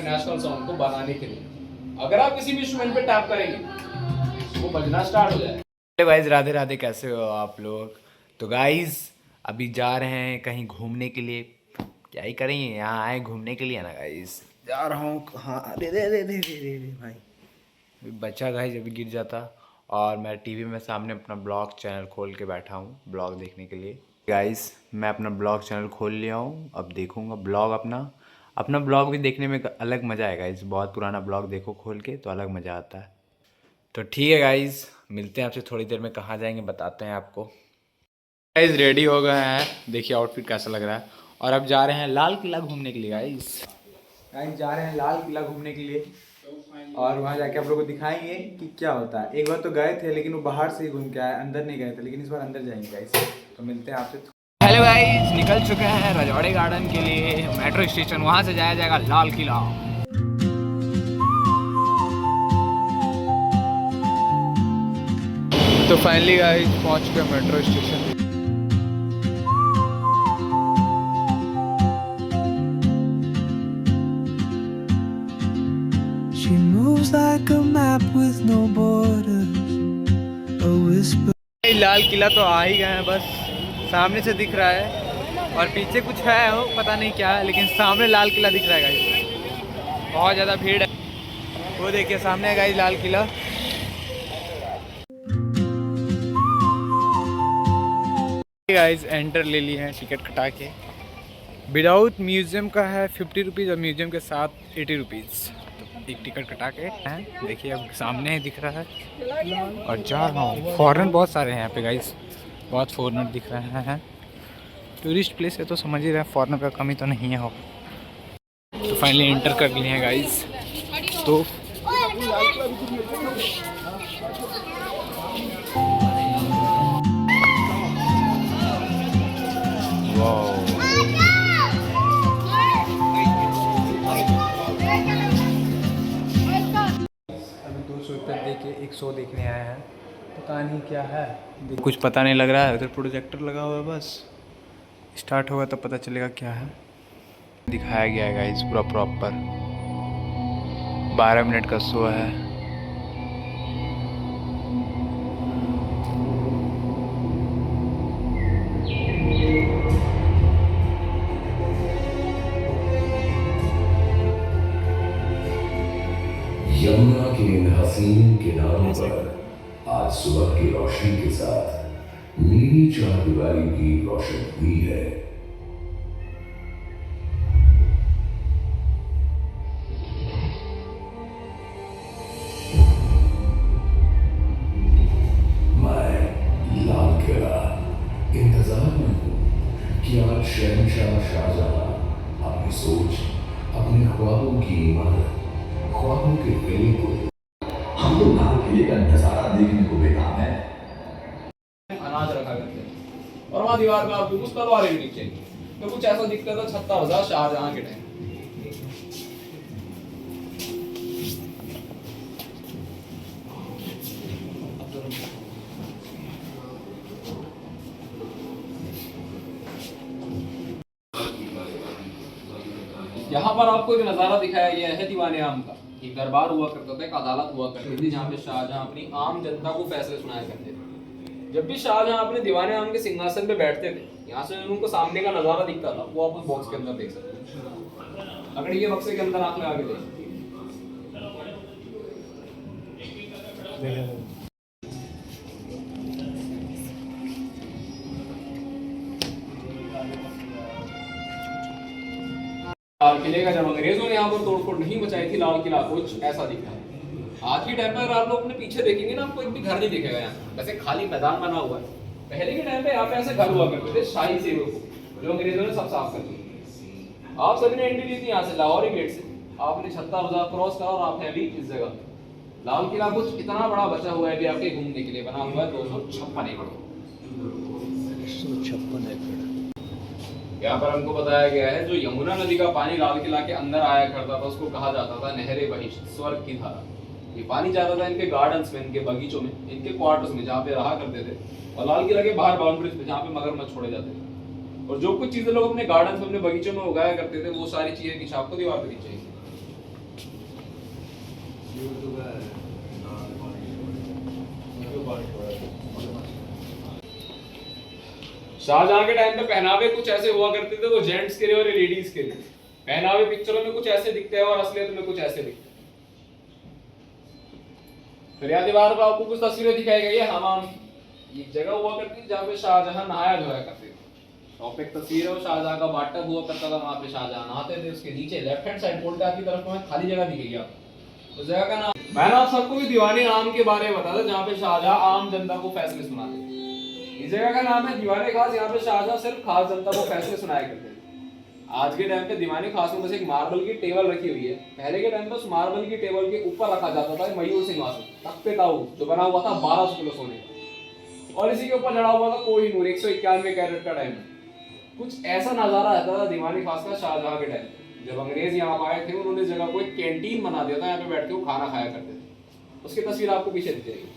National song को बनाने के लिए अगर आप किसी भी इंस्ट्रूमेंट पे टैप करेंगे वो बजना स्टार्ट हो जाएगा। Hello guys, Radhe Radhe. कैसे हो आप लोग? तो गाइज अभी जा रहे हैं कहीं घूमने के लिए। क्या ही करेंगे, यहाँ आए घूमने के लिए ना गाइज। जा रहा हूँ। हाँ, अरे रे रे रे रे रे रे भाई, अभी बच्चा गाइज अभी गिर जाता। और मैं टीवी में सामने अपना ब्लॉग चैनल खोल के बैठा हूँ ब्लॉग देखने के लिए। गाइज मैं अपना ब्लॉग चैनल खोल लिया हूँ, अब देखूँगा ब्लॉग अपना अपना ब्लॉग भी देखने में अलग मज़ा आएगा। इस बहुत पुराना ब्लॉग देखो खोल के तो अलग मज़ा आता है। तो ठीक है गाइज, मिलते हैं आपसे थोड़ी देर में। कहाँ जाएंगे बताते हैं आपको। गाइज रेडी हो गए हैं, देखिए आउटफिट कैसा लग रहा है। और अब जा रहे हैं लाल किला घूमने के लिए। गाइज जा रहे हैं लाल किला घूमने के लिए। और वहाँ जाके आप लोगों को दिखाएंगे कि क्या होता है। एक बार तो गए थे लेकिन वो बाहर से ही घूम के आए, अंदर नहीं गए थे, लेकिन इस बार अंदर जाएंगे गाइज। तो मिलते हैं आपसे। हेलो गाइज, निकल चुके हैं रजवाड़े गार्डन के लिए, मेट्रो स्टेशन। वहाँ से जाया जाएगा लाल किला। तो फाइनली गाइस पहुंच गए metro station. She moves like a map with no borders, a whisper. Lal Qila तो आ ही गए हैं, बस सामने से दिख रहा है और पीछे कुछ है वो पता नहीं क्या है, लेकिन सामने लाल किला दिख रहा है गाइस। बहुत ज़्यादा भीड़ है, वो देखिए सामने है guys Lal Qila. Guys enter ले लिए हैं टिकट कटा के। विदाउट म्यूज़ियम का है 50 रुपीज़ और म्यूज़ियम के साथ 80 रुपीज़। तो एक टिकट कटा के हैं, देखिए अब सामने ही दिख रहा है। और जा रहा हूँ, फॉरेन बहुत सारे हैं यहाँ पे गाइस, बहुत फॉरेनर दिख रहे हैं। टूरिस्ट प्लेस है तो समझ ही रहे हैं, फॉरेनर का कमी तो नहीं है हो। तो फाइनली एंटर कर लिए हैं गाइस। तो अभी 200 रुपये दे के एक शो देखने आए हैं, पता नहीं क्या है, कुछ पता नहीं लग रहा है। उधर प्रोजेक्टर लगा हुआ है, बस स्टार्ट होगा तो पता चलेगा क्या है। दिखाया गया है गाइस पूरा प्रॉपर, 12 मिनट का शो है। यमुना के इन हसीन किनारों पर आज सुबह की रोशनी के साथ मेरी चारदीवारी भी रोशन हुई है। मैं लाल किला इंतजार में हूँ कि आज शहंशाह शाहजहां अपनी सोच, अपने ख्वाबों की इमारत, ख्वाबों के किले को, हम तो लाल किले का नजारा देखने को बेताब है। अनाज रखा करते थे और वहाँ दीवार पे आपको कुछ तलवारें भी नीचे तो कुछ ऐसा दिखता था। 56,000 शाहजहां के टाइम। यहाँ पर आपको एक नज़ारा दिखाया गया है दीवाने आम का। एक दरबार हुआ करता था, एक अदालत हुआ करती थी जहाँ पे शाहजहां अपनी आम जनता को फैसले सुनाया करते थे। जब भी शाहजहां अपने दीवाने आम के सिंहासन पे बैठते थे, यहाँ से उनको सामने का नज़ारा दिखता था, वो आप उस बॉक्स के अंदर देख सकते हैं। अगर ये बक्से के अंदर आंख लगा के देखें, लाल किले का जब अंग्रेजों ने यहाँ पर तोड़फोड़ नहीं मचाई थी, लाल किला कुछ ऐसा दिखता है। आज के टाइम पर अगर आप लोग अपने पीछे देखेंगे ना, आपको एक भी घर नहीं दिखेगा यहाँ। वैसे खाली मैदान बना हुआ है। पहले के टाइम पे यहाँ पे ऐसे घर हुआ करते थे शाही सेवक, जो अंग्रेजों ने सब साफ कर दिया। आप सभी ने एंट्री ली थी यहाँ से, लाहौरी गेट से। आपने 56 बाजार क्रॉस करा और आप हैं अभी इस जगह। लाल किला कुछ इतना बड़ा बचा हुआ है अभी आपके घूमने के लिए, बना हुआ है 256 एकड़। 256 एकड़। यहाँ पर हमको बताया गया है जो यमुना नदी का पानी लाल किला के अंदर आया करता था, उसको कहा जाता था नहरे बहिश्त, स्वर्ग की धारा। ये पानी जाता था इनके गार्डन्स में, इनके बगीचों में, इनके क्वार्टर्स में जहाँ पे रहा करते थे, और लाल किला के बाहर बाउंड्रीज पे जहाँ पे मगरमच्छ छोड़े जाते थे। और जो कुछ चीजें लोग अपने गार्डन्स में, अपने बगीचों में उगाया करते थे, वो सारी चीजें की छाप को दीवार पे खींची। शाहजहां के टाइम पे पहनावे कुछ ऐसे हुआ करते थे, वो जेंट्स के लिए और लेडीज के लिए। पहनावे पिक्चरों में कुछ ऐसे दिखते हैं और असलियत में कुछ ऐसे दिखते हैं। फिर यहाँ दीवार पर आपको कुछ तस्वीरें दिखाई गई है हमाम की। एक जगह हुआ करती थी जहाँ पे शाहजहां नहाया धोया करते थे। टॉप एक तस्वीर है, वो शाहजहां का बाथटब हुआ करता था, वहां पे शाहजहां नहाते थे। उसके नीचे लेफ्ट हैंड साइड कोलकाता की तरफ में खाली जगह दी गई है। उस जगह का नाम, मैंने आप सबको भी दीवाने आम के बारे में बताया था, जहाँ पे शाहजहां आम जनता को फैसले सुनाते थे। इस जगह का नाम है दीवाने खास। यहाँ पे शाहजहां सिर्फ खास जनता को फैसले सुनाया करते थे। आज के टाइम पे दीवाने खास में बस एक मार्बल की टेबल रखी हुई है। पहले के टाइम पे उस मार्बल की टेबल के ऊपर रखा जाता था मयूर सिंहासन, तख्ते ताऊस, जो बना हुआ था 1200 किलो सोने का, और इसी के ऊपर चढ़ा हुआ था कोहिनूर 191 कैरेट का डायमंड। कुछ ऐसा नजारा रहता था दीवानी खास का शाहजहां के टाइम। जब अंग्रेज यहाँ आए थे, उन्होंने जगह को एक कैंटीन बना दिया था, यहाँ पे बैठ के वो खाना खाया करते थे। उसकी तस्वीर आपको पीछे दिख जाएगी।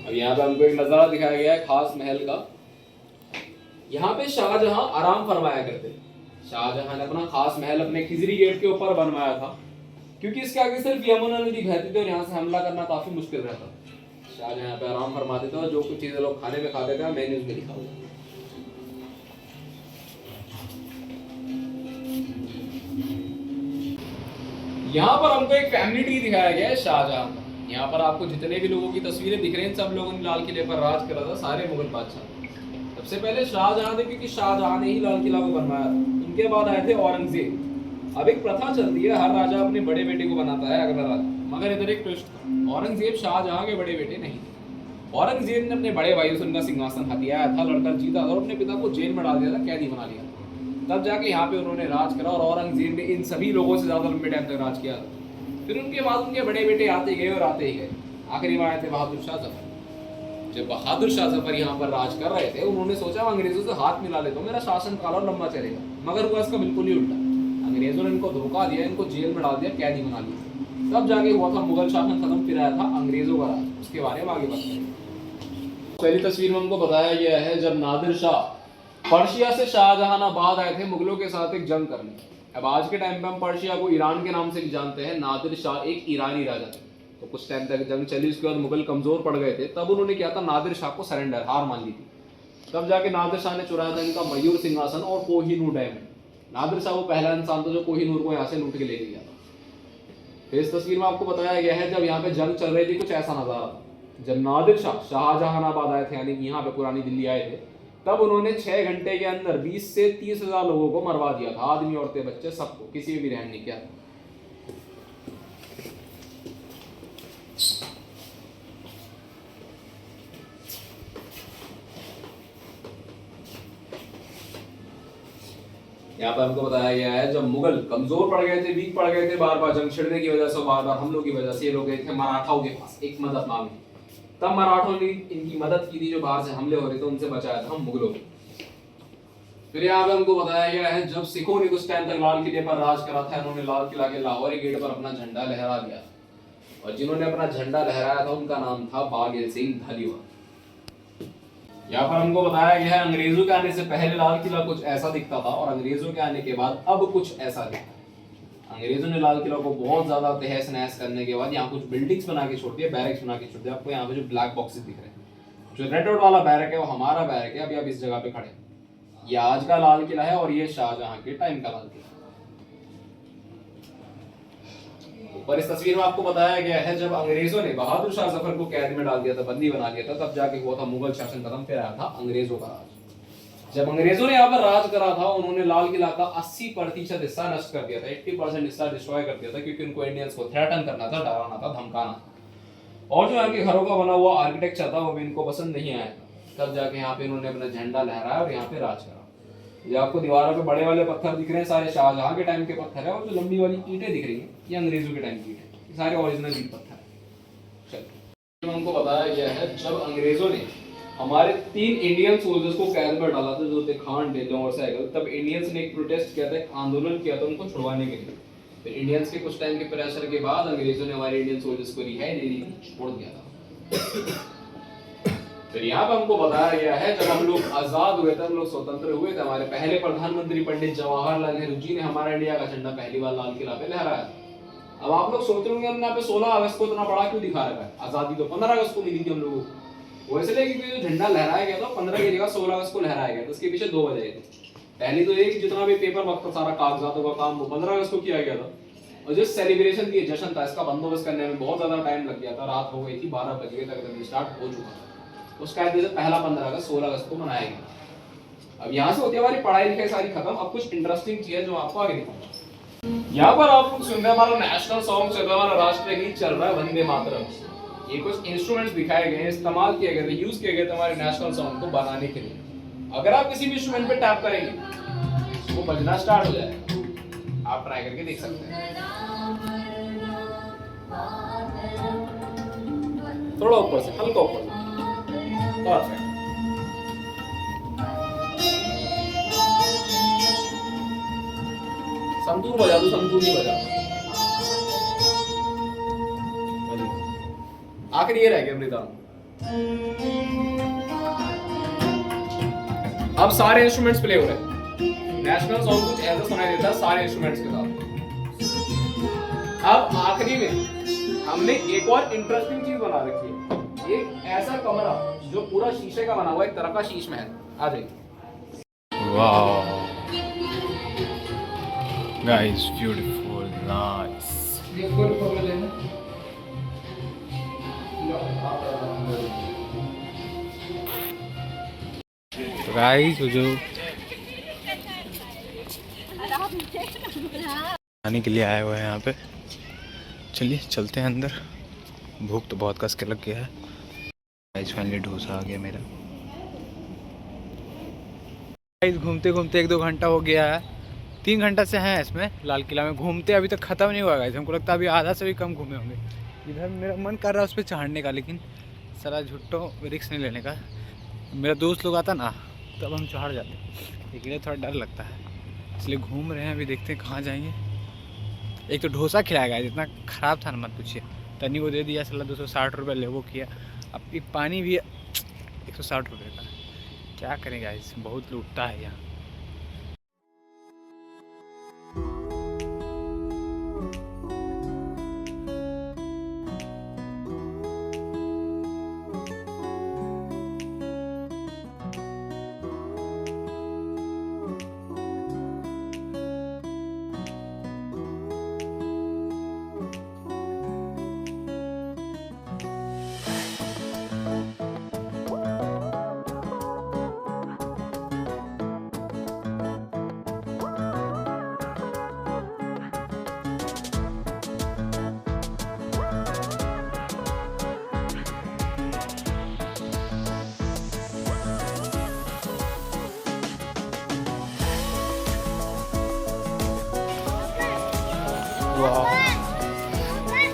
अब यहाँ पे हमको एक नजारा दिखाया गया है खास महल का। यहाँ पे शाहजहां आराम फरमाया करते थे। शाहजहां ने अपना खास महल अपने खिजरी गेट के ऊपर बनवाया था, क्योंकि इसके आगे सिर्फ यमुना नदी बहती थी और यहाँ से हमला करना काफी मुश्किल रहता था। शाहजहां यहाँ पे आराम फरमाते थे और जो कुछ चीजें लोग खाने में खाते थे मेन्यूज में लिखा हुआ। यहाँ पर हमको एक फैमिली ट्री दिखाया गया है शाहजहां का। यहाँ पर आपको जितने भी लोगों की तस्वीरें दिख रही हैं, सब लोगों ने लाल किले पर राज करा था, सारे मुगल बादशाह। सबसे पहले शाहजहां थे, क्योंकि शाहजहां ने ही लाल किला को बनवाया था। उनके बाद आए थे औरंगजेब। अब एक प्रथा चलती है, हर राजा अपने बड़े बेटे को बनाता है अगला राजा, मगर इधर एक ट्विस्ट था, औरंगजेब शाहजहां के बड़े बेटे नहीं थे। औरंगजेब ने अपने बड़े भाई से उनका सिंहासन हथियाया था, लड़कर जीता था और अपने पिता को जेल में डाल दिया था, कैदी बना लिया। तब जाके यहाँ पे उन्होंने राज करा और औरंगजेब ने इन सभी लोगों से ज्यादा लंबे टाइम तक राज किया था। फिर उनके बाद उनके बड़े बेटे आते गए और आते ही गए। आखिरी में आए थे बहादुर शाह जफर। जब बहादुर शाह जफर यहाँ पर राज कर रहे थे, उन्होंने सोचा अंग्रेजों से हाथ मिला लेता हूं, मेरा शासन काल और लंबा चलेगा। मगर हुआ इसका बिल्कुल ही उल्टा। अंग्रेजों ने इनको धोखा दिया, इनको जेल में डाल दिया, कैदी बना लिया। तब जाके हुआ था मुगल शासन खत्म, फिर आया था अंग्रेजों का राज। उसके बारे में आगे बात करेंगे। पहली तस्वीर में हमको बताया गया है जब नादिर शाह पर्शिया से शाहजहानाबाद आए थे मुगलों के साथ एक जंग करने। अब आज के टाइम पे हम पर्शिया को ईरान के नाम से भी जानते हैं। नादिर शाह एक ईरानी राजा थे। तो कुछ टाइम तक जंग चली, उसके बाद मुगल कमजोर पड़ गए थे। तब उन्होंने क्या था, नादिर शाह को सरेंडर, हार मान ली थी। तब जाके नादिर शाह ने चुराया था इनका मयूर सिंहासन और कोहिनूर डायमंड। नादिर शाह वो पहला इंसान था जो कोहिनूर को यहाँ से लूट के लेके गया था। फिर इस तस्वीर में आपको बताया गया है जब यहाँ पे जंग चल रही थी, कुछ ऐसा नजारा था। जब नादिर शाह शाहजहानाबाद आए थे, यानी यहाँ पे पुरानी दिल्ली आए थे, तब उन्होंने 6 घंटे के अंदर 20 से 30 हजार लोगों को मरवा दिया था। आदमी, औरतें, बच्चे, सबको, किसी भी रहन नहीं किया। यहाँ पर हमको बताया गया है जब मुगल कमजोर पड़ गए थे, वीक पड़ गए थे, बार बार जंग छिड़ने की वजह से, बार बार हमलों की वजह से, ये लोग गए थे मराठाओं के पास एक मदद मांगने। तब मराठों ने इनकी मदद की थी, जो बाहर से हमले हो रहे थे उनसे बचाया था मुगलों को। फिर यहाँ पे हमको बताया गया है जब सिखों ने कुछ टाइम तक लाल किले पर राज करा था, इन्होंने लाल किला के लाहौरी गेट पर अपना झंडा लहरा दिया और जिन्होंने अपना झंडा लहराया था उनका नाम था बाघेल सिंह धालीवाल। यहाँ पर हमको बताया गया है अंग्रेजों के आने से पहले लाल किला कुछ ऐसा दिखता था और अंग्रेजों के आने के बाद अब कुछ ऐसा दिखता है। अंग्रेजों ने लाल किला को बहुत ज्यादा तहस नहस करने के बाद यहाँ कुछ बिल्डिंग्स बना के छोड़ दिया, बैरक्स बना के छोड़ दिया। आपको यहाँ पे जो ब्लैक बॉक्सेस दिख रहे हैं, जो रेड डॉट वाला बैरक है वो हमारा बैरक है। अभी आप इस जगह पे खड़े हैं, ये आज का लाल किला है और ये शाहजहां के टाइम का लाल किला। ऊपर इस तस्वीर में आपको बताया गया है जब अंग्रेजों ने बहादुर शाह जफर को कैद में डाल दिया था, बंदी बना लिया था, तब जाके हुआ था मुगल शासन खत्म, फिर आया था अंग्रेजों का राज। जब अंग्रेजों ने यहाँ पर राज करा था, उन्होंने लाल किला का 80% हिस्सा नष्ट कर दिया था, 80% हिस्सा डिस्ट्रॉय कर दिया था, क्योंकि उनको इंडियंस को थ्रेटन करना था, डराना था, धमकाना था। और जो यहाँ के घरों का बना हुआ आर्किटेक्चर था वो भी इनको पसंद नहीं आया। तब जाके यहाँ पे इन्होंने अपना झंडा लहराया और यहाँ पे राज करा। ये आपको दीवारों पे बड़े वाले पत्थर दिख रहे हैं, सारे शाहजहां के टाइम के पत्थर है। और जो लंबी वाली ईंटें दिख रही हैं, ये अंग्रेजों के टाइम की ईंटें, ये सारे ओरिजिनल ईंट पत्थर है। चलिए, हमको बताया गया है जब अंग्रेजों ने हमारे 3 इंडियन सोल्जर्स को कैद में डाला था, जो थे खान, डेलो और सहगल, तब इंडियंस ने एक प्रोटेस्ट किया था, एक आंदोलन किया था उनको छुड़वाने के लिए। फिर इंडियंस के कुछ टाइम के प्रेशर के बाद अंग्रेजों ने हमारे इंडियन सोल्जर्स को रिहाई दे दी, छोड़ दिया था। फिर यहाँ पे हमको बताया गया है जब हम लोग आजाद हुए थे, हम लोग स्वतंत्र हुए थे, हमारे पहले प्रधानमंत्री पंडित जवाहरलाल नेहरू जी ने हमारा इंडिया का झंडा पहली बार लाल किला पे लहराया। अब आप लोग सोच रहे होंगे हमने यहाँ पे 16 अगस्त को इतना बड़ा क्यों दिखा रखा है, आजादी तो 15 अगस्त को मिली थी हम लोगों को। वो इसलिए क्योंकि जो झंडा लहराया गया था 15 की जगह 16 अगस्त को लहराया गया था। इसके पीछे 2 वजह थी। पहली तो ये कि जितना भी पेपर वक्त सारा कागजातों का काम वो 15 अगस्त को किया गया था, और जो सेलिब्रेशन की जश्न था इसका बंदोबस्त करने में बहुत ज्यादा टाइम लग गया था। रात हो गई थी, 12 बज गए तक स्टार्ट हो चुका था। उसका वजह से पहला 15 अगस्त 16 अगस्त को मनाया गया। अब यहाँ से होती है हमारी पढ़ाई लिखाई सारी खत्म। अब कुछ इंटरेस्टिंग चीज है जो आपको आगे दिखाऊंगा। यहाँ पर आप लोग सुन रहे हैं हमारा नेशनल सॉन्ग चल रहा है, हमारा राष्ट्रीय गीत चल रहा है, वंदे मातरम। ये कुछ इंस्ट्रूमेंट्स दिखाए गए हैं, इस्तेमाल किए गए थे, यूज किए गए थे हमारे नेशनल सॉन्ग को बनाने के लिए। अगर आप किसी भी इंस्ट्रूमेंट पे टैप करेंगे वो बजना स्टार्ट हो जाएगा। आप ट्राई करके देख सकते हैं। थोड़ा ऊपर से, हल्का ऊपर से। परफेक्ट। संतूर बजा दो, संतूर नहीं बजा। आखिर ये रह गया मृदंग। अब सारे इंस्ट्रूमेंट्स प्ले हो रहे हैं। नेशनल सॉन्ग कुछ ऐसा सुनाई देता है सारे इंस्ट्रूमेंट्स के साथ। अब आखिरी में हमने एक और इंटरेस्टिंग चीज बना रखी है। एक ऐसा कमरा जो पूरा शीशे का बना हुआ है, एक तरह का शीश महल। आ जाइए। वाह गाइस, ब्यूटीफुल, नाइस। तो गाइस वो जो खाने के लिए आए हुए हैं यहाँ पे, चलिए चलते हैं अंदर। भूख तो बहुत कस के लग गया है। गाइस फाइनली डोसा आ गया मेरा। गाइस घूमते घूमते 1-2 घंटा हो गया है। 3 घंटा से हैं इसमें लाल किला में घूमते, अभी तक ख़त्म नहीं हुआ गाइस। हमको लगता है अभी आधा से भी कम घूमे होंगे। इधर मेरा मन कर रहा है उस पर चढ़ने का, लेकिन सारा झुट्टो रिस्क नहीं लेने का। मेरा दोस्त लोग आता ना तब हम चढ़ जाते, लेकिन थोड़ा डर लगता है, इसलिए घूम रहे हैं। अभी देखते हैं कहाँ जाएंगे। एक तो डोसा खिलाया गया, इतना ख़राब था ना मत पूछिए। तनी को दे दिया साला 260 रुपये ले वो किया। अब ये पानी भी 160 रुपये का, क्या करें गाइस, बहुत लूटता है यहाँ।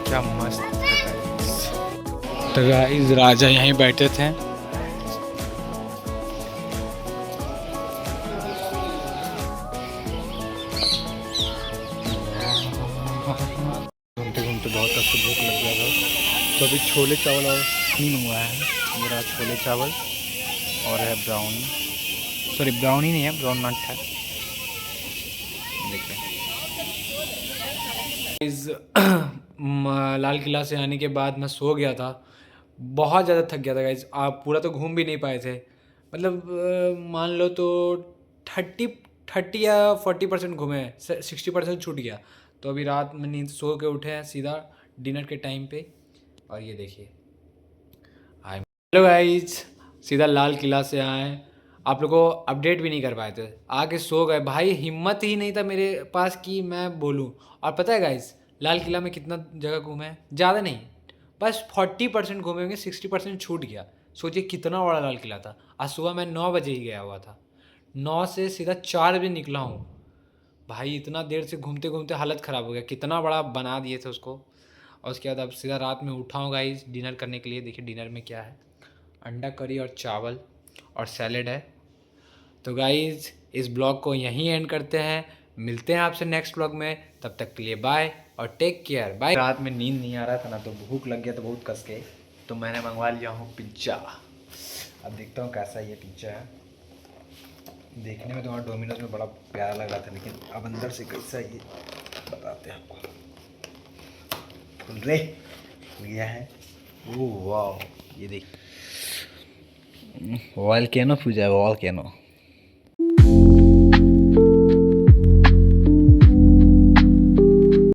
क्या मस्त है। तो गाइस राजा यहीं बैठे थे। घूमते घूमते बहुत अच्छी भूख लग गया था, तो अभी छोले चावल और नहीं हुआ है मेरा। छोले चावल और है ब्राउनी, सॉरी ब्राउनी नहीं है, ब्राउन नट है। देखते हैं। लाल किला से आने के बाद मैं सो गया था, बहुत ज़्यादा थक गया था गाइज। आप पूरा तो घूम भी नहीं पाए थे, मतलब मान लो तो 30 या 40% घूमे, 60% छूट गया। तो अभी रात में नींद सो के उठे हैं सीधा डिनर के टाइम पे, और ये देखिए हेलो गाइज, सीधा लाल किला से आए। आप लोगों को अपडेट भी नहीं कर पाए थे, आके सो गए भाई। हिम्मत ही नहीं था मेरे पास कि मैं बोलूं। और पता है गाइज लाल किला में कितना जगह घूमे हैं, ज़्यादा नहीं, बस 40% घूमे होंगे, 60% छूट गया। सोचिए कितना बड़ा लाल किला था। आज सुबह मैं 9 बजे ही गया हुआ था, 9 से सीधा 4 बजे निकला हूँ भाई। इतना देर से घूमते घूमते हालत ख़राब हो गया, कितना बड़ा बना दिए थे उसको। और उसके बाद अब सीधा रात में उठा हूँ गाइज डिनर करने के लिए। देखिए डिनर में क्या है, अंडा करी और चावल और सैलेड है। तो गाइज इस ब्लॉग को यहीं एंड करते हैं, मिलते हैं आपसे नेक्स्ट ब्लॉग में। तब तक के लिए बाय और टेक केयर, बाय। रात में नींद नहीं आ रहा था ना, तो भूख लग गया तो बहुत कस के, तो मैंने मंगवा लिया हूँ पिज्ज़ा। अब देखता हूँ कैसा ये पिज्ज़ा है। देखने में तो वहाँ डोमिनोज में बड़ा प्यारा लग रहा था, लेकिन अब अंदर से कैसा ये बताते हैं आपको। सुन रे लिया है। ओह वाह, ये देख वॉल्केनो पूजा है, वॉल्केनो।